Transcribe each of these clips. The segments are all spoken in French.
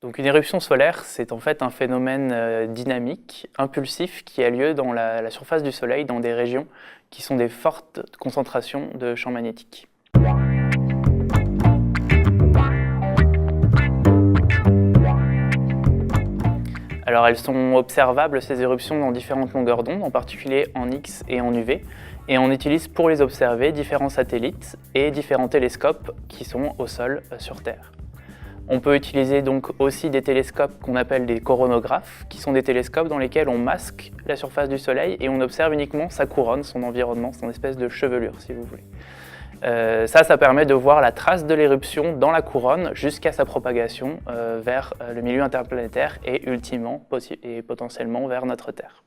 Donc une éruption solaire, c'est en fait un phénomène dynamique, impulsif, qui a lieu dans la surface du Soleil, dans des régions qui sont des fortes concentrations de champs magnétiques. Alors elles sont observables, ces éruptions, dans différentes longueurs d'onde, en particulier en X et en UV, et on utilise pour les observer différents satellites et différents télescopes qui sont au sol sur Terre. On peut utiliser donc aussi des télescopes qu'on appelle des coronographes, qui sont des télescopes dans lesquels on masque la surface du Soleil et on observe uniquement sa couronne, son environnement, son espèce de chevelure, si vous voulez. Ça permet de voir la trace de l'éruption dans la couronne jusqu'à sa propagation vers le milieu interplanétaire et ultimement et potentiellement vers notre Terre.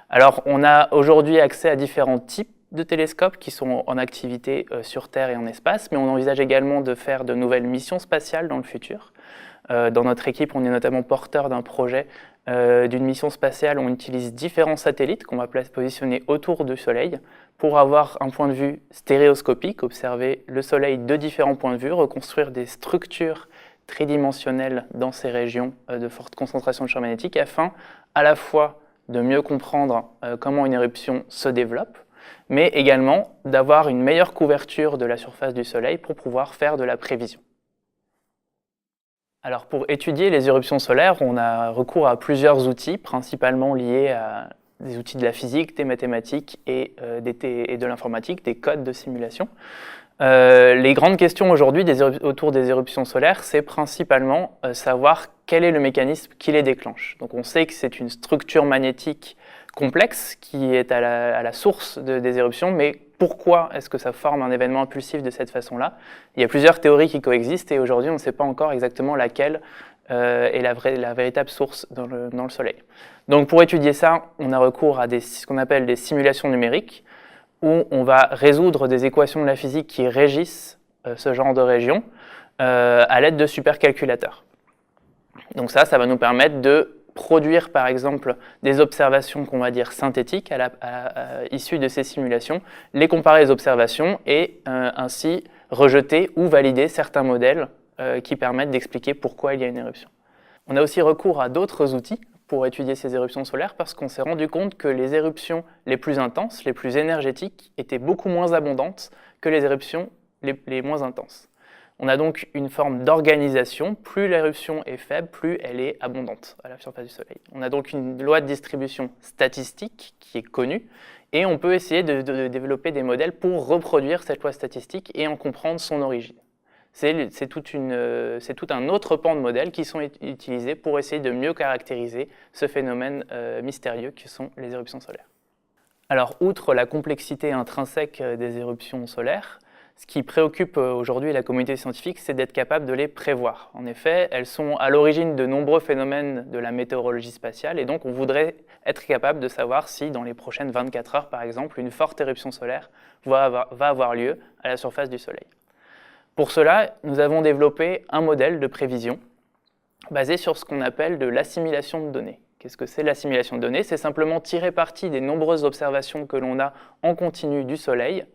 Alors, on a aujourd'hui accès à différents types de télescopes qui sont en activité sur Terre et en espace, mais on envisage également de faire de nouvelles missions spatiales dans le futur. Dans notre équipe, on est notamment porteur d'un projet d'une mission spatiale où on utilise différents satellites qu'on va positionner autour du Soleil pour avoir un point de vue stéréoscopique, observer le Soleil de différents points de vue, reconstruire des structures tridimensionnelles dans ces régions de forte concentration de champs magnétiques afin à la fois de mieux comprendre comment une éruption se développe, mais également d'avoir une meilleure couverture de la surface du Soleil pour pouvoir faire de la prévision. Alors pour étudier les éruptions solaires, on a recours à plusieurs outils, principalement liés à des outils de la physique, des mathématiques et de l'informatique, des codes de simulation. Les grandes questions aujourd'hui autour des éruptions solaires, c'est principalement savoir quel est le mécanisme qui les déclenche. Donc on sait que c'est une structure magnétique complexe qui est à la source des éruptions, mais pourquoi est-ce que ça forme un événement impulsif de cette façon-là? Il y a plusieurs théories qui coexistent et aujourd'hui on ne sait pas encore exactement laquelle est la véritable source dans le Soleil. Donc pour étudier ça, on a recours à ce qu'on appelle des simulations numériques, où on va résoudre des équations de la physique qui régissent ce genre de région à l'aide de supercalculateurs. Donc ça va nous permettre de produire par exemple des observations qu'on va dire synthétiques issues de ces simulations, les comparer aux observations et ainsi rejeter ou valider certains modèles qui permettent d'expliquer pourquoi il y a une éruption. On a aussi recours à d'autres outils pour étudier ces éruptions solaires parce qu'on s'est rendu compte que les éruptions les plus intenses, les plus énergétiques, étaient beaucoup moins abondantes que les éruptions les moins intenses. On a donc une forme d'organisation, plus l'éruption est faible, plus elle est abondante à la surface du Soleil. On a donc une loi de distribution statistique qui est connue et on peut essayer de développer des modèles pour reproduire cette loi statistique et en comprendre son origine. C'est tout un autre pan de modèles qui sont utilisés pour essayer de mieux caractériser ce phénomène mystérieux que sont les éruptions solaires. Alors, outre la complexité intrinsèque des éruptions solaires, ce qui préoccupe aujourd'hui la communauté scientifique, c'est d'être capable de les prévoir. En effet, elles sont à l'origine de nombreux phénomènes de la météorologie spatiale et donc on voudrait être capable de savoir si, dans les prochaines 24 heures par exemple, une forte éruption solaire va avoir lieu à la surface du Soleil. Pour cela, nous avons développé un modèle de prévision basé sur ce qu'on appelle de l'assimilation de données. Qu'est-ce que c'est l'assimilation de données? C'est simplement tirer parti des nombreuses observations que l'on a en continu du Soleil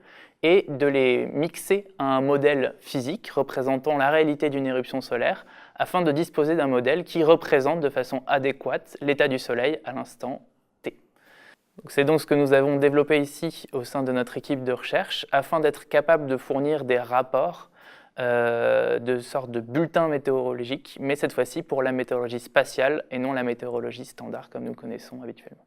et de les mixer à un modèle physique représentant la réalité d'une éruption solaire afin de disposer d'un modèle qui représente de façon adéquate l'état du Soleil à l'instant T. C'est donc ce que nous avons développé ici au sein de notre équipe de recherche afin d'être capable de fournir des rapports de sorte de bulletins météorologiques, mais cette fois-ci pour la météorologie spatiale et non la météorologie standard comme nous connaissons habituellement.